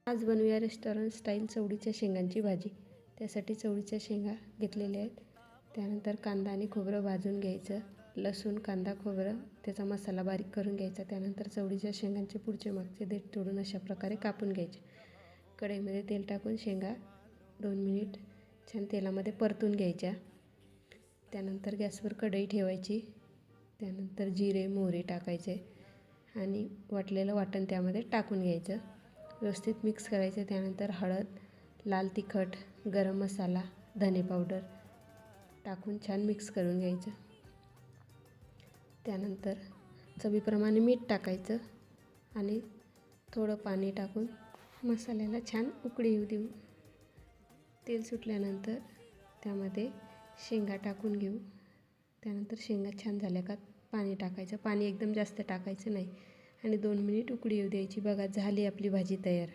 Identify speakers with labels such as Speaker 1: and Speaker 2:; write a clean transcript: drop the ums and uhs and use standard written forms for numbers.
Speaker 1: आज बनवूया restaurant style चवळीच्या शेंगांची भाजी। त्यासाठी चवळीच्या शेंगा घेतलेल्या आहेत। त्यानंतर कांदा आणि खोबरं भाजून घ्यायचं। लसूण, कांदा, खोबरं त्याचा मसाला बारीक करून घ्यायचा। त्यानंतर चवळीच्या शेंगांचे पुढचे मागचे देठ तोडून अशा प्रकारे कापून घ्यायचे। कढईमध्ये तेल टाकून शेंगा 2 मिनिट छान तेलामध्ये परतून घ्यायच्या। त्यानंतर गॅसवर कढई ठेवायची। त्यानंतर जिरे, मोहरी टाकायचे आणि वाटलेलं वाटण त्यामध्ये टाकून घ्यायचं। व्यवस्थित मिक्स करायचं। त्यानंतर हळद, लाल तिखट, गरम मसाला, धने पावडर टाकून छान मिक्स करून घ्यायचं। त्यानंतर चवीप्रमाणे मीठ टाकायचं आणि थोडं पाणी टाकून मसाल्याला छान उकळी येऊ देऊ। तेल सुटल्यानंतर त्यामध्ये शेंगा टाकून घेऊ। त्यानंतर शेंगा छान झाल्या का पाणी टाकायचं। पाणी एकदम जास्त टाकायचं नाही आणि 2 मिनिट उकळी येऊ द्यायची। बघा, झाली आपली भाजी तयार।